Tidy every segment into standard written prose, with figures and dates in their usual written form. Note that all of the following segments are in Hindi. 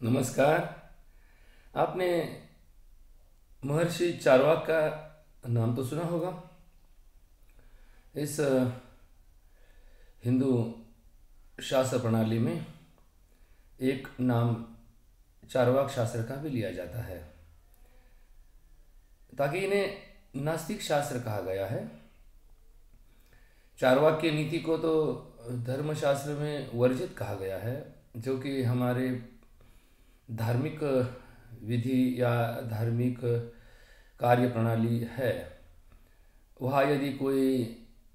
नमस्कार। आपने महर्षि चारवाक का नाम तो सुना होगा। इस हिंदू शास्त्र प्रणाली में एक नाम चारवाक शास्त्र का भी लिया जाता है, ताकि इन्हें नास्तिक शास्त्र कहा गया है। चारवाक की नीति को तो धर्मशास्त्र में वर्जित कहा गया है, जो कि हमारे धार्मिक विधि या धार्मिक कार्य प्रणाली है। वहाँ यदि कोई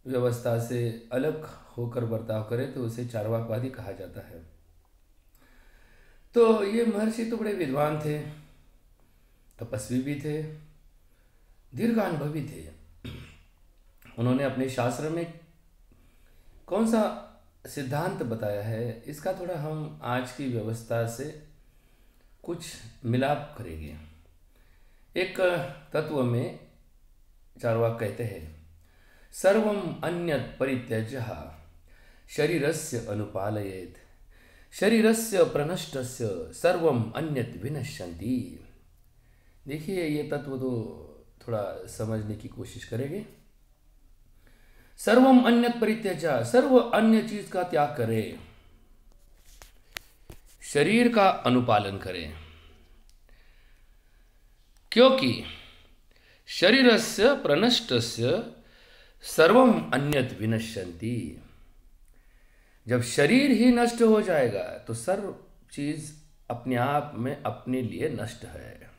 व्यवस्था से अलग होकर बर्ताव करे तो उसे चारवाकवादी कहा जाता है। तो ये महर्षि तो बड़े विद्वान थे, तपस्वी भी थे, दीर्घानुभवी थे। उन्होंने अपने शास्त्र में कौन सा सिद्धांत बताया है, इसका थोड़ा हम आज की व्यवस्था से कुछ मिलाप करेंगे। एक तत्व में चारवाक कहते हैं, सर्वम अन्यत् परित्यज्य शरीरस्य अनुपालयेत्, शरीरस्य प्रनष्टस्य सर्वम अन्यत् विनश्यन्ति। देखिए, ये तत्व तो थोड़ा समझने की कोशिश करेंगे। सर्वम अन्यत् परित्यज्य, सर्व अन्य चीज का त्याग करें, शरीर का अनुपालन करें, क्योंकि शरीरस्य प्रनष्टस्य सर्वम अन्यत् विनश्यन्ति। जब शरीर ही नष्ट हो जाएगा तो सर्व चीज अपने आप में अपने लिए नष्ट है।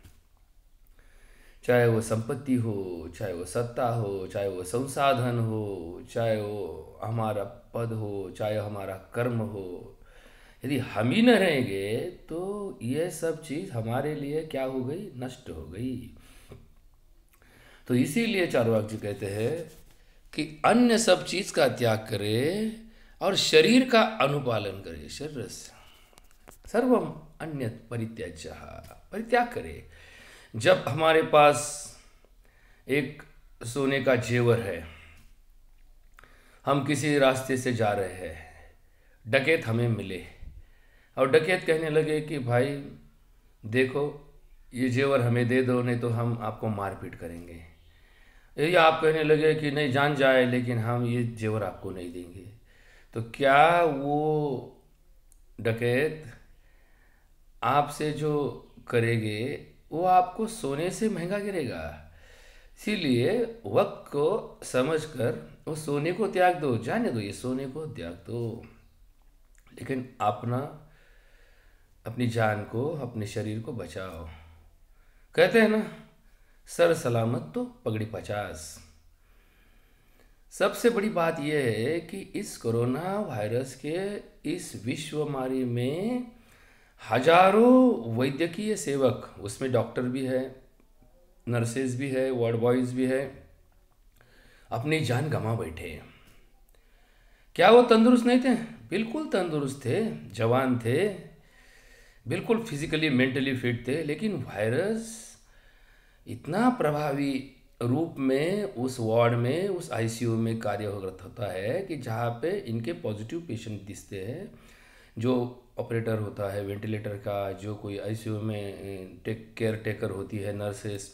चाहे वो संपत्ति हो, चाहे वो सत्ता हो, चाहे वो संसाधन हो, चाहे वो हमारा पद हो, चाहे हमारा कर्म हो, यदि हम ही न रहेंगे तो ये सब चीज हमारे लिए क्या हो गई? नष्ट हो गई। तो इसीलिए चारवाक जी कहते हैं कि अन्य सब चीज का त्याग करे और शरीर का अनुपालन करे। शरीर सर्वम अन्यत् परित्यज्य, परित्याग करे। जब हमारे पास एक सोने का जेवर है, हम किसी रास्ते से जा रहे हैं, डकैत हमें मिले और डकैत कहने लगे कि भाई देखो, ये जेवर हमें दे दो, नहीं तो हम आपको मारपीट करेंगे। या आप कहने लगे कि नहीं, जान जाए लेकिन हम ये जेवर आपको नहीं देंगे। तो क्या वो डकैत आपसे जो करेंगे वो आपको सोने से महंगा गिरेगा। इसीलिए वक्त को समझकर वो सोने को त्याग दो, जाने दो, ये सोने को त्याग दो, लेकिन अपनी जान को, अपने शरीर को बचाओ। कहते हैं ना, सर सलामत तो पगड़ी 50। सबसे बड़ी बात यह है कि इस कोरोना वायरस के इस विश्वमारी में हजारों वैद्यकीय सेवक, उसमें डॉक्टर भी है, नर्सेज भी है, वार्ड बॉयज भी है, अपनी जान गंवा बैठे। क्या वो तंदुरुस्त नहीं थे? बिल्कुल तंदुरुस्त थे, जवान थे, बिल्कुल फिजिकली मेंटली फिट थे, लेकिन वायरस इतना प्रभावी रूप में उस वार्ड में, उस आईसीयू में कार्य होता है कि जहाँ पे इनके पॉजिटिव पेशेंट दिखते हैं, जो ऑपरेटर होता है वेंटिलेटर का, जो कोई आईसीयू में केयर टेकर होती है, नर्सेस,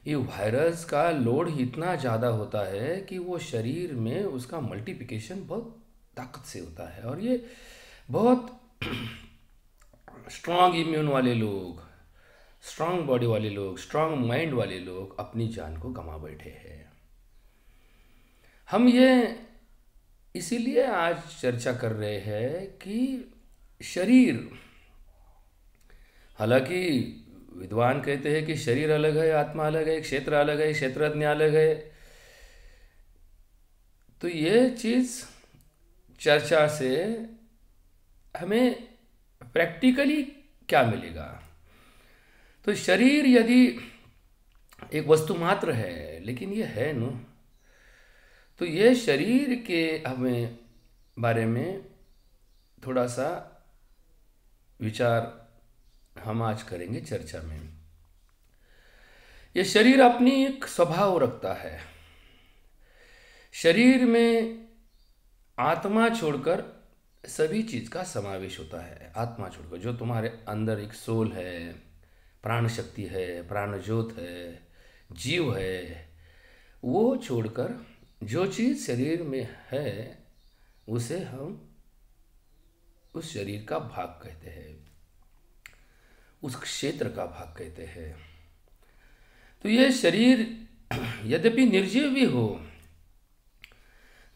ये वायरस का लोड इतना ज़्यादा होता है कि वो शरीर में उसका मल्टीप्लिकेशन बहुत ताकत से होता है। और ये बहुत स्ट्रांग इम्यून वाले लोग, स्ट्रांग बॉडी वाले लोग, स्ट्रांग माइंड वाले लोग अपनी जान को गंवा बैठे हैं। हम ये इसीलिए आज चर्चा कर रहे हैं कि शरीर, हालांकि विद्वान कहते हैं कि शरीर अलग है, आत्मा अलग है, क्षेत्र अलग है, क्षेत्रज्ञ अलग है। तो ये चीज चर्चा से हमें प्रैक्टिकली क्या मिलेगा? तो शरीर यदि एक वस्तु मात्र है, लेकिन ये है न, तो ये शरीर के हमें बारे में थोड़ा सा विचार हम आज करेंगे चर्चा में। ये शरीर अपनी एक स्वभाव रखता है। शरीर में आत्मा छोड़कर सभी चीज़ का समावेश होता है आत्मा छोड़कर। जो तुम्हारे अंदर एक सोल है, प्राण शक्ति है, प्राण ज्योत है, जीव है, वो छोड़कर जो चीज़ शरीर में है उसे हम उस शरीर का भाग कहते हैं, उस क्षेत्र का भाग कहते हैं। तो ये शरीर यद्यपि निर्जीव भी हो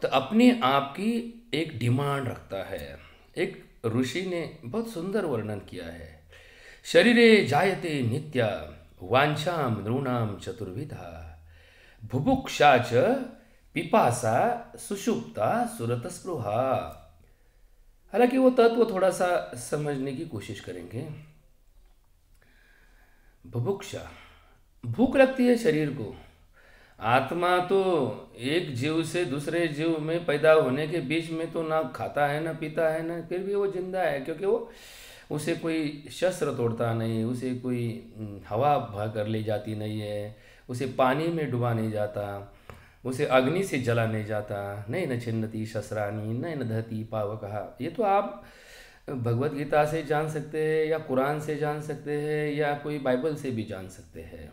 तो अपने आप की एक डिमांड रखता है। एक ऋषि ने बहुत सुंदर वर्णन किया है, शरीरे जायते नित्या वांछाम नृणाम चतुर्विधा बुभुक्षा च पिपासा सुषुप्ता सुरत स्पृहा। हालांकि वो तत्व थोड़ा सा समझने की कोशिश करेंगे। बुभुक्षा, भूख लगती है शरीर को। आत्मा तो एक जीव से दूसरे जीव में पैदा होने के बीच में तो ना खाता है ना पीता है ना, फिर भी वो जिंदा है, क्योंकि वो उसे कोई शस्त्र तोड़ता नहीं, उसे कोई हवा भा कर ले जाती नहीं है, उसे पानी में डुबा नहीं जाता, उसे अग्नि से जला नहीं जाता। नहीं न छिन्नति शस्त्राणी नहीं न दहती पावकः। ये तो आप भगवत गीता से जान सकते हैं या कुरान से जान सकते हैं या कोई बाइबल से भी जान सकते हैं।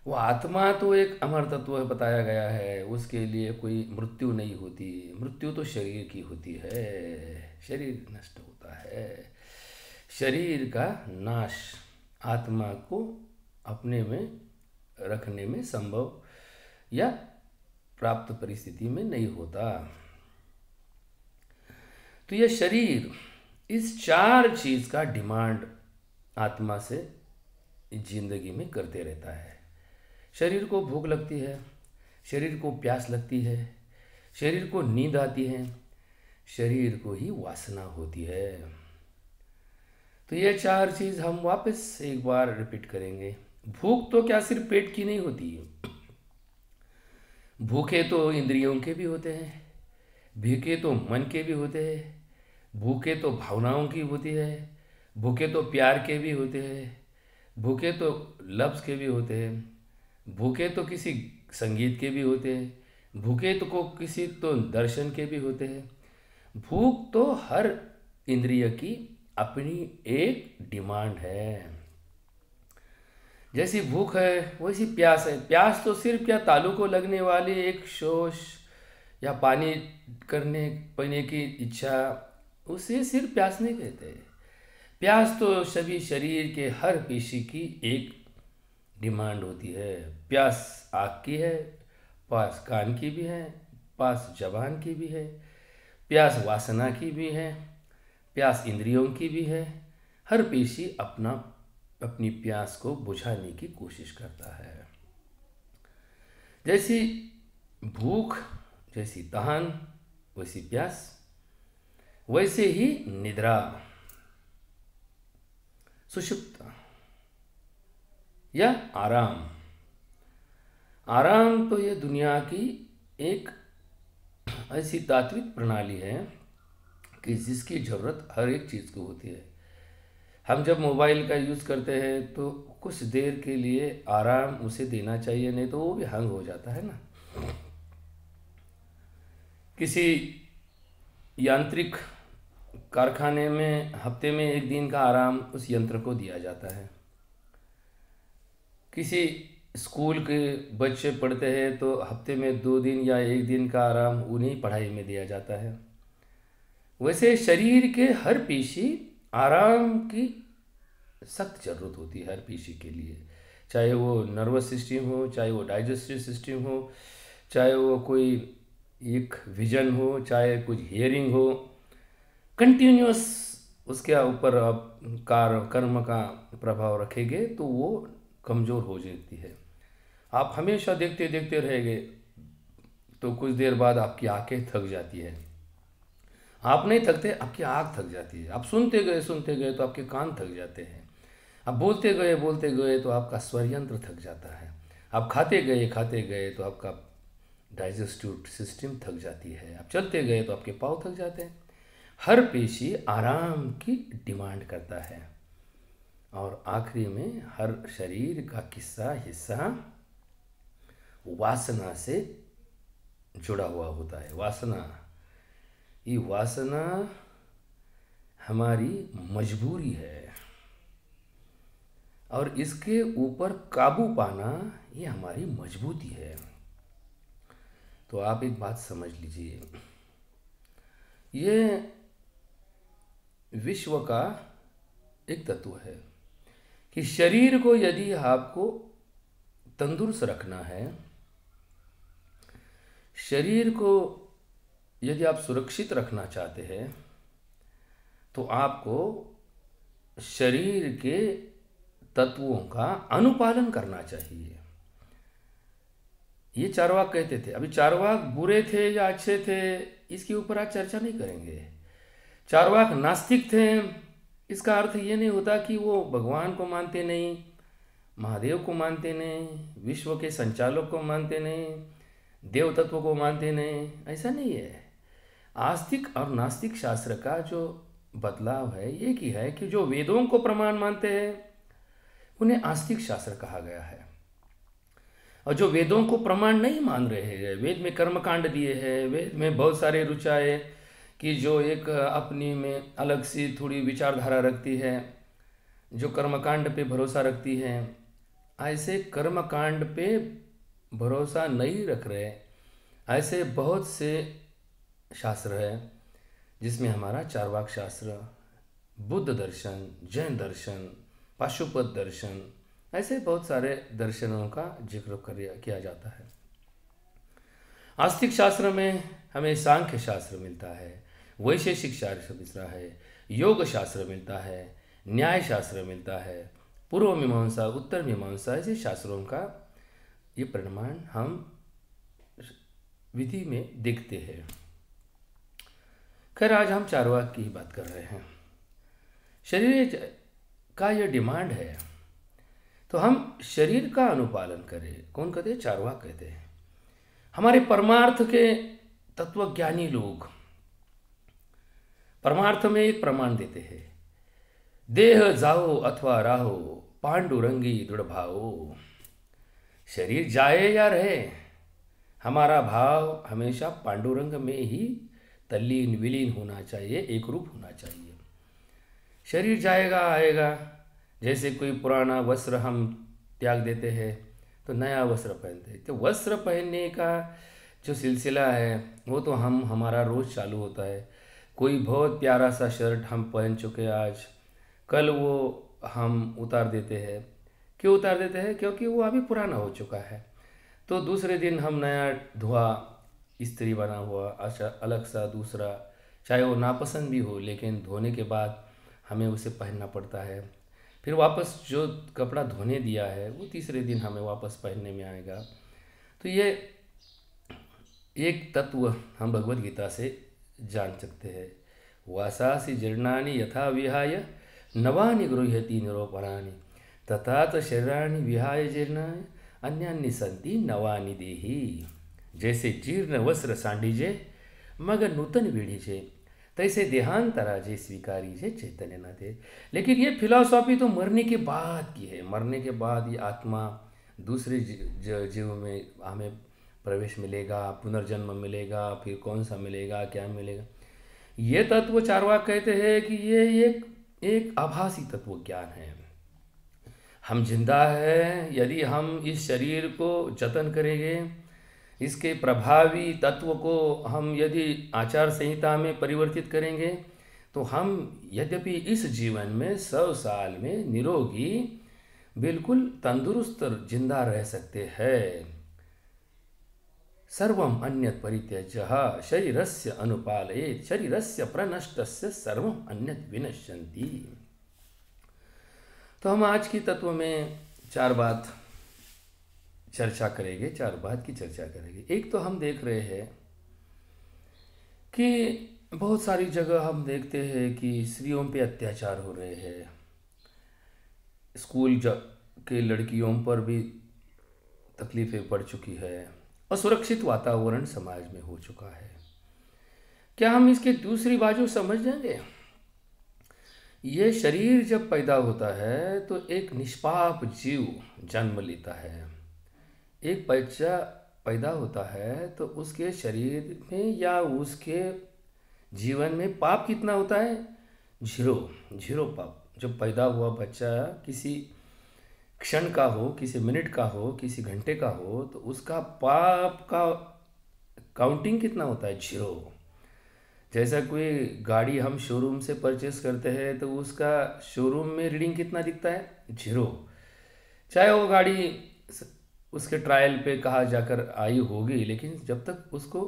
वो आत्मा तो एक अमर तत्व बताया गया है, उसके लिए कोई मृत्यु नहीं होती। मृत्यु तो शरीर की होती है, शरीर नष्ट होता है। शरीर का नाश आत्मा को अपने में रखने में संभव या प्राप्त परिस्थिति में नहीं होता। तो यह शरीर इस चार चीज का डिमांड आत्मा से जिंदगी में करते रहता है। शरीर को भूख लगती है, शरीर को प्यास लगती है, शरीर को नींद आती है, शरीर को ही वासना होती है। तो ये चार चीज हम वापस एक बार रिपीट करेंगे। भूख तो क्या सिर्फ पेट की नहीं होती, भूखे तो इंद्रियों के भी होते हैं, भूखे तो मन के भी होते हैं, भूखे तो भावनाओं की होती है, भूखे तो प्यार के भी होते हैं, भूखे तो लफ्ज़ के भी होते हैं, भूखे तो किसी संगीत के भी होते हैं, भूखे तो को किसी तो दर्शन के भी होते हैं। भूख तो हर इंद्रिय की अपनी एक डिमांड है। जैसी भूख है वैसी प्यास है। प्यास तो सिर्फ क्या तालू को लगने वाली एक शोष या पानी करने पीने की इच्छा, उसे सिर्फ प्यास नहीं कहते। प्यास तो सभी शरीर के हर पेशी की एक डिमांड होती है। प्यास आँख की है, प्यास कान की भी है, प्यास जबान की भी है, प्यास वासना की भी है, प्यास इंद्रियों की भी है। हर पेशी अपनी प्यास को बुझाने की कोशिश करता है। जैसी भूख, जैसी तहान, वैसी प्यास, वैसे ही निद्रा, सुषुप्ता या आराम। आराम तो ये दुनिया की एक ऐसी तात्विक प्रणाली है कि जिसकी ज़रूरत हर एक चीज़ को होती है। हम जब मोबाइल का यूज़ करते हैं तो कुछ देर के लिए आराम उसे देना चाहिए, नहीं तो वो भी हैंग हो जाता है ना। किसी यांत्रिक कारखाने में हफ्ते में एक दिन का आराम उस यंत्र को दिया जाता है। किसी स्कूल के बच्चे पढ़ते हैं तो हफ्ते में 2 दिन या 1 दिन का आराम उन्हीं पढ़ाई में दिया जाता है। वैसे शरीर के हर पेशी आराम की सख्त ज़रूरत होती है हर पेशी के लिए। चाहे वो नर्वस सिस्टम हो, चाहे वो डाइजेस्टिव सिस्टम हो, चाहे वो कोई एक विजन हो, चाहे कुछ हियरिंग हो, कंटिन्यूस उसके ऊपर आप कर्म का प्रभाव रखेंगे तो वो कमज़ोर हो जाती है। आप हमेशा देखते देखते रहेंगे तो कुछ देर बाद आपकी आंखें थक जाती है। आप नहीं थकते, आपकी आँख थक जाती है। आप सुनते गए तो आपके कान थक जाते हैं। आप बोलते गए तो आपका स्वर यंत्र थक जाता है। आप खाते गए तो आपका डाइजेस्टिव सिस्टम थक जाती है। आप चलते गए तो आपके पाँव थक जाते हैं। हर पेशी आराम की डिमांड करता है। और आखिरी में हर शरीर का हिस्सा वासना से जुड़ा हुआ होता है। वासना ये वासना हमारी मजबूरी है और इसके ऊपर काबू पाना ये हमारी मजबूती है। तो आप एक बात समझ लीजिए, ये विश्व का एक तत्व है कि शरीर को यदि आपको तंदुरुस्त रखना है, शरीर को यदि आप सुरक्षित रखना चाहते हैं, तो आपको शरीर के तत्वों का अनुपालन करना चाहिए। ये चार्वाक कहते थे। अभी चार्वाक बुरे थे या अच्छे थे, इसके ऊपर आज चर्चा नहीं करेंगे। चार्वाक नास्तिक थे, इसका अर्थ ये नहीं होता कि वो भगवान को मानते नहीं, महादेव को मानते नहीं, विश्व के संचालक को मानते नहीं, देव तत्व को मानते नहीं, ऐसा नहीं है। आस्तिक और नास्तिक शास्त्र का जो बदलाव है ये की है कि जो वेदों को प्रमाण मानते हैं उन्हें आस्तिक शास्त्र कहा गया है, और जो वेदों को प्रमाण नहीं मान रहे हैं, वेद में कर्मकांड दिए हैं, वेद में बहुत सारे ऋचाएँ कि जो एक अपनी में अलग सी थोड़ी विचारधारा रखती है, जो कर्मकांड पे भरोसा रखती है, ऐसे कर्मकांड पे भरोसा नहीं रख रहे ऐसे बहुत से शास्त्र है जिसमें हमारा चार्वाक शास्त्र, बुद्ध दर्शन, जैन दर्शन, पाशुपत दर्शन, ऐसे बहुत सारे दर्शनों का जिक्र किया जाता है। आस्तिक शास्त्र में हमें सांख्य शास्त्र मिलता है, वैशेषिक शास्त्र मिलता है, योग शास्त्र मिलता है, न्याय शास्त्र मिलता है, पूर्व मीमांसा, उत्तर मीमांसा, ऐसे शास्त्रों का ये प्रमाण हम विधि में देखते हैं। खैर आज हम चार्वाक की ही बात कर रहे हैं। शरीर का ये डिमांड है तो हम शरीर का अनुपालन करें। कौन कहते हैं? चार्वाक कहते हैं। हमारे परमार्थ के तत्वज्ञानी लोग परमार्थ में एक प्रमाण देते हैं, देह जाओ अथवा राहो पांडुरंगी दृढ़ भाओ। शरीर जाए या रहे, हमारा भाव हमेशा पांडुरंग में ही तल्लीन विलीन होना चाहिए, एक रूप होना चाहिए। शरीर जाएगा आएगा, जैसे कोई पुराना वस्त्र हम त्याग देते हैं तो नया वस्त्र पहनते हैं। तो वस्त्र पहनने का जो सिलसिला है वो तो हमारा रोज़ चालू होता है। कोई बहुत प्यारा सा शर्ट हम पहन चुके आज, कल वो हम उतार देते हैं। क्यों उतार देते हैं? क्योंकि वो अभी पुराना हो चुका है। तो दूसरे दिन हम नया धोआ इस्त्री बना हुआ अच्छा अलग सा दूसरा, चाहे वो नापसंद भी हो, लेकिन धोने के बाद हमें उसे पहनना पड़ता है। फिर वापस जो कपड़ा धोने दिया है वो तीसरे दिन हमें वापस पहनने में आएगा। तो ये एक तत्व हम भगवद गीता से जान सकते हैं। वासासी जीर्णानि यथा विहाय नवानि गृह्यति निरोपराणि तथा तो शरीराणि विहाय जीर्णानि अन्यानि सन्ति नवानि देहि। जैसे जीर्ण वस्त्र सांडीजे मगर नूतन वीढ़ीजे, तैसे देहांतराजे स्वीकारीजे चैतन्य न थे। लेकिन ये फिलॉसफी तो मरने के बाद की है। मरने के बाद ये आत्मा दूसरे जीव में हमें प्रवेश मिलेगा, पुनर्जन्म मिलेगा, फिर कौन सा मिलेगा, क्या मिलेगा। ये तत्व चार्वाक कहते हैं कि ये एक आभासी तत्व ज्ञान है। हम जिंदा हैं, यदि हम इस शरीर को जतन करेंगे, इसके प्रभावी तत्व को हम यदि आचार संहिता में परिवर्तित करेंगे, तो हम यद्यपि इस जीवन में 100 साल में निरोगी बिल्कुल तंदुरुस्त जिंदा रह सकते हैं। सर्वम अन्यत परित्यज्य शरीरस्य अनुपालयेत् शरीरस्य प्रनष्टस्य सर्वम अन्यत विनश्यन्ति। तो हम आज की तत्व में चार बात की चर्चा करेंगे। एक तो हम देख रहे हैं कि बहुत सारी जगह हम देखते हैं कि स्त्रियों पे अत्याचार हो रहे हैं। स्कूल के लड़कियों पर भी तकलीफ़ें पड़ चुकी है, असुरक्षित वातावरण समाज में हो चुका है। क्या हम इसके दूसरी बाजू समझ जाएंगे? ये शरीर जब पैदा होता है तो एक निष्पाप जीव जन्म लेता है। एक बच्चा पैदा होता है तो उसके शरीर में या उसके जीवन में पाप कितना होता है? 0, 0 पाप। जब पैदा हुआ बच्चा किसी क्षण का हो, किसी मिनट का हो, किसी घंटे का हो, तो उसका पाप का काउंटिंग कितना होता है? 0। जैसा कोई गाड़ी हम शोरूम से परचेस करते हैं तो उसका शोरूम में रीडिंग कितना दिखता है? 0। चाहे वो गाड़ी उसके ट्रायल पे कहाँ जाकर आई होगी, लेकिन जब तक उसको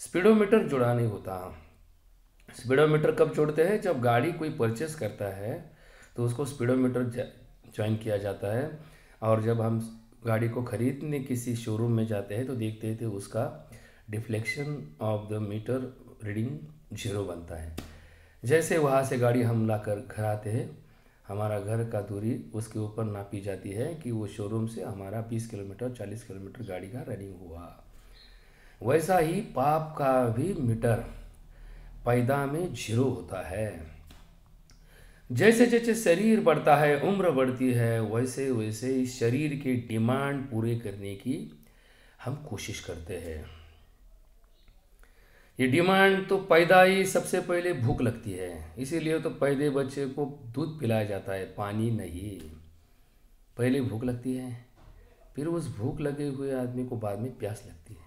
स्पीडोमीटर जुड़ा नहीं होता। स्पीडोमीटर कब जोड़ते हैं? जब गाड़ी कोई परचेस करता है तो उसको स्पीडोमीटर ज्वाइन किया जाता है, और जब हम गाड़ी को खरीदने किसी शोरूम में जाते हैं तो देखते हैं तो उसका deflection of the meter reading 0 बनता है। जैसे वहाँ से गाड़ी हम लाकर घर आते हैं, हमारा घर का दूरी उसके ऊपर नापी जाती है कि वो शोरूम से हमारा 20 किलोमीटर 40 किलोमीटर गाड़ी का रनिंग हुआ। वैसा ही पाप का भी मीटर पैदा में 0 होता है। जैसे जैसे शरीर बढ़ता है, उम्र बढ़ती है, वैसे वैसे इस शरीर के डिमांड पूरे करने की हम कोशिश करते हैं। ये डिमांड तो पैदा ही सबसे पहले भूख लगती है, इसीलिए तो पहले बच्चे को दूध पिलाया जाता है, पानी नहीं। पहले भूख लगती है, फिर उस भूख लगे हुए आदमी को बाद में प्यास लगती है,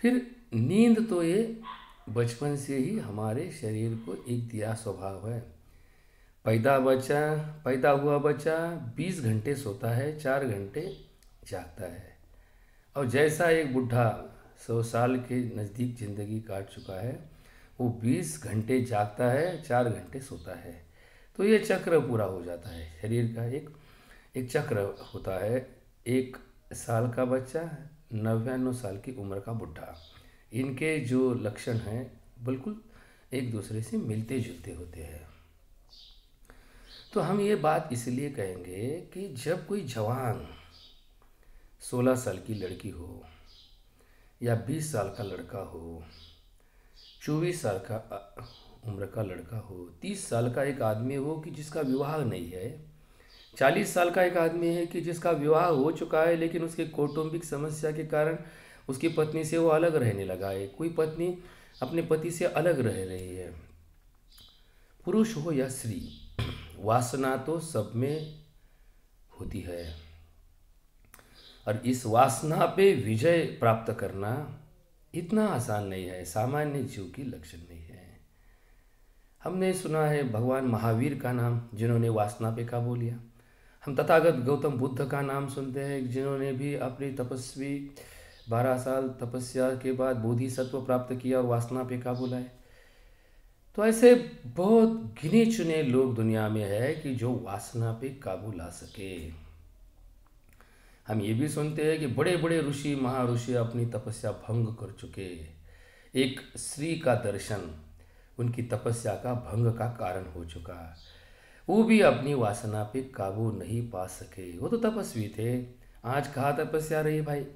फिर नींद। तो ये बचपन से ही हमारे शरीर को एक दिया स्वभाव है। पैदा हुआ बच्चा 20 घंटे सोता है, 4 घंटे जागता है। और जैसा एक बुढ़ा 100 साल के नज़दीक ज़िंदगी काट चुका है, वो 20 घंटे जागता है, 4 घंटे सोता है। तो ये चक्र पूरा हो जाता है। शरीर का एक चक्र होता है। 1 साल का बच्चा, 99 साल की उम्र का बुढ़ा, इनके जो लक्षण हैं बिल्कुल एक दूसरे से मिलते जुलते होते हैं। तो हम ये बात इसलिए कहेंगे कि जब कोई जवान 16 साल की लड़की हो, या 20 साल का लड़का हो, 24 साल का उम्र का लड़का हो, 30 साल का एक आदमी हो कि जिसका विवाह नहीं है, 40 साल का एक आदमी है कि जिसका विवाह हो चुका है लेकिन उसके कौटुंबिक समस्या के कारण उसकी पत्नी से वो अलग रहने लगा है, कोई पत्नी अपने पति से अलग रह रही है। पुरुष हो या स्त्री, वासना तो सब में होती है, और इस वासना पे विजय प्राप्त करना इतना आसान नहीं है, सामान्य जीव की लक्षण नहीं है। हमने सुना है भगवान महावीर का नाम, जिन्होंने वासना पे काबू लिया। हम तथागत गौतम बुद्ध का नाम सुनते हैं, जिन्होंने भी अपनी 12 साल तपस्या के बाद बोधिसत्व प्राप्त किया और वासना पे काबू लाए। तो ऐसे बहुत गिने चुने लोग दुनिया में है कि जो वासना पे काबू ला सके। हम ये भी सुनते हैं कि बड़े बड़े ऋषि महाऋषि अपनी तपस्या भंग कर चुके। एक स्त्री का दर्शन उनकी तपस्या का भंग का कारण हो चुका, वो भी अपनी वासना पे काबू नहीं पा सके। वो तो तपस्वी थे, आज कहाँ तपस्या रही भाई?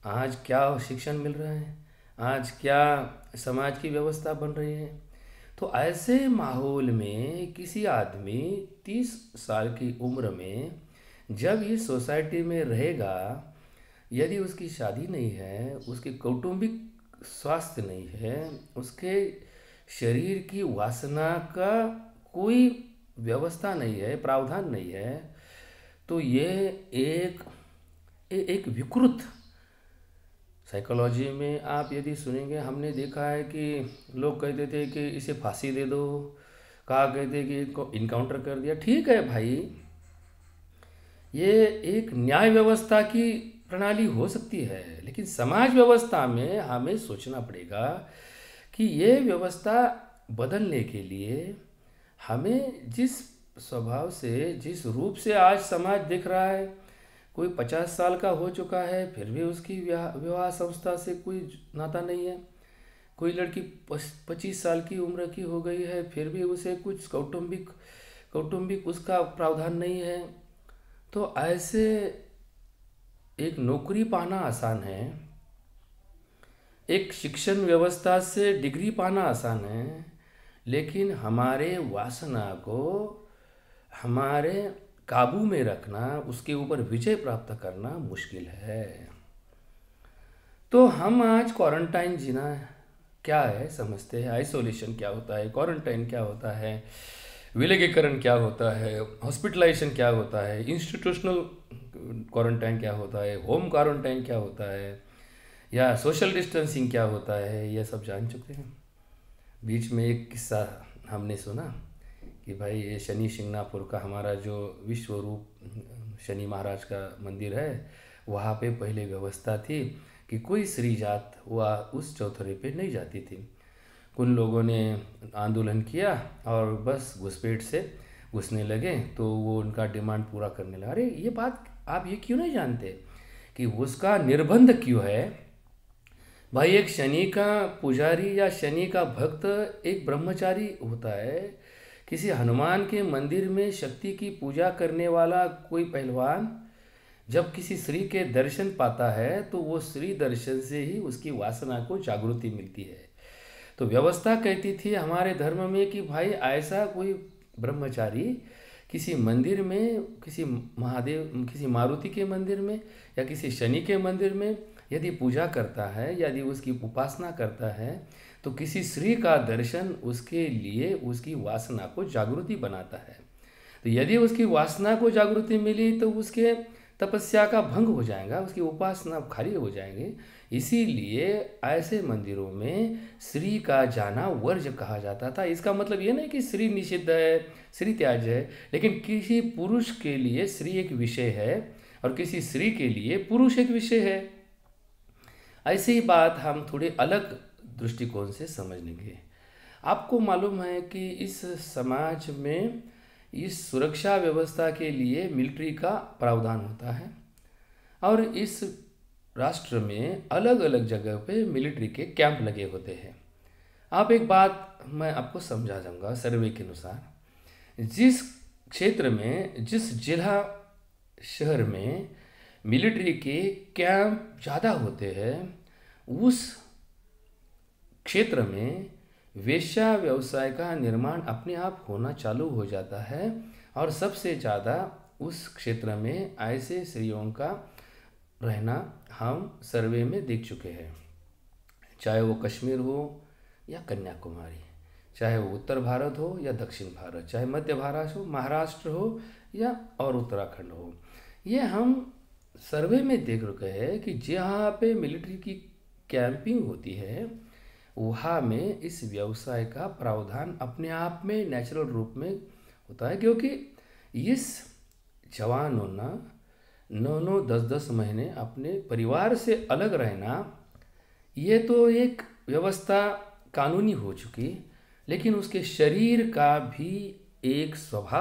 आज क्या शिक्षण मिल रहा है? आज क्या समाज की व्यवस्था बन रही है? तो ऐसे माहौल में किसी आदमी 30 साल की उम्र में जब ये सोसाइटी में रहेगा, यदि उसकी शादी नहीं है, उसके कौटुंबिक स्वास्थ्य नहीं है, उसके शरीर की वासना का कोई व्यवस्था नहीं है, प्रावधान नहीं है, तो ये एक विकृत साइकोलॉजी में आप यदि सुनेंगे, हमने देखा है कि लोग कहते थे कि इसे फांसी दे दो, कहा कहते कि इसको इनकाउंटर कर दिया। ठीक है भाई, ये एक न्याय व्यवस्था की प्रणाली हो सकती है, लेकिन समाज व्यवस्था में हमें सोचना पड़ेगा कि ये व्यवस्था बदलने के लिए हमें जिस स्वभाव से, जिस रूप से आज समाज दिख रहा है, कोई 50 साल का हो चुका है फिर भी उसकी विवाह संस्था से कोई नाता नहीं है, कोई लड़की 25 साल की उम्र की हो गई है फिर भी उसे कुछ कौटुंबिक उसका प्रावधान नहीं है। तो ऐसे एक नौकरी पाना आसान है, एक शिक्षण व्यवस्था से डिग्री पाना आसान है, लेकिन हमारे वासना को हमारे काबू में रखना, उसके ऊपर विजय प्राप्त करना मुश्किल है। तो हम आज क्वारंटाइन जीना क्या है समझते हैं। आइसोलेशन क्या होता है, क्वारंटाइन क्या होता है, विलगीकरण क्या होता है, हॉस्पिटलाइजेशन क्या होता है, इंस्टीट्यूशनल क्वारंटाइन क्या होता है, होम क्वारंटाइन क्या होता है, या सोशल डिस्टेंसिंग क्या होता है, ये सब जान चुके हैं। बीच में एक किस्सा हमने सुना कि भाई ये शनि शिंगणापुर का हमारा जो विश्व रूप शनि महाराज का मंदिर है, वहाँ पे पहले व्यवस्था थी कि कोई स्त्री जात वह उस चौथरे पे नहीं जाती थी। कुछ लोगों ने आंदोलन किया और बस घुसपैठ से घुसने लगे, तो वो उनका डिमांड पूरा करने लगा। अरे ये बात आप ये क्यों नहीं जानते कि उसका निर्बंध क्यों है? भाई एक शनि का पुजारी या शनि का भक्त एक ब्रह्मचारी होता है। किसी हनुमान के मंदिर में शक्ति की पूजा करने वाला कोई पहलवान जब किसी स्त्री के दर्शन पाता है तो वो स्त्री दर्शन से ही उसकी वासना को जागृति मिलती है। तो व्यवस्था कहती थी हमारे धर्म में कि भाई ऐसा कोई ब्रह्मचारी किसी मंदिर में, किसी महादेव, किसी मारुति के मंदिर में या किसी शनि के मंदिर में यदि पूजा करता है, यदि उसकी उपासना करता है, तो किसी स्त्री का दर्शन उसके लिए उसकी वासना को जागृति बनाता है। तो यदि उसकी वासना को जागृति मिली तो उसके तपस्या का भंग हो जाएगा, उसकी उपासना खाली हो जाएंगे। इसीलिए ऐसे मंदिरों में स्त्री का जाना वर्ज्य कहा जाता था। इसका मतलब ये नहीं कि स्त्री निषिद्ध है, स्त्री त्याज्य है, लेकिन किसी पुरुष के लिए स्त्री एक विषय है और किसी स्त्री के लिए पुरुष एक विषय है। ऐसी ही बात हम थोड़े अलग दृष्टिकोण से समझ लेंगे। आपको मालूम है कि इस समाज में इस सुरक्षा व्यवस्था के लिए मिलिट्री का प्रावधान होता है और इस राष्ट्र में अलग अलग जगह पे मिलिट्री के कैंप लगे होते हैं। आप एक बात मैं आपको समझा दूंगा। सर्वे के अनुसार जिस क्षेत्र में, जिस जिला शहर में मिलिट्री के कैंप ज़्यादा होते हैं, उस क्षेत्र में वेश्या व्यवसाय का निर्माण अपने आप होना चालू हो जाता है और सबसे ज़्यादा उस क्षेत्र में ऐसे स्त्रियों का रहना हम सर्वे में देख चुके हैं। चाहे वो कश्मीर हो या कन्याकुमारी, चाहे वो उत्तर भारत हो या दक्षिण भारत, चाहे मध्य भारत हो, महाराष्ट्र हो या और उत्तराखंड हो, ये हम सर्वे में देख रखे हैं कि जहाँ पे मिलिट्री की कैंपिंग होती है वहाँ में इस व्यवसाय का प्रावधान अपने आप में नेचुरल रूप में होता है, क्योंकि इस जवान होना 9-9, 10-10 महीने अपने परिवार से अलग रहना, ये तो एक व्यवस्था कानूनी हो चुकी, लेकिन उसके शरीर का भी एक स्वभाव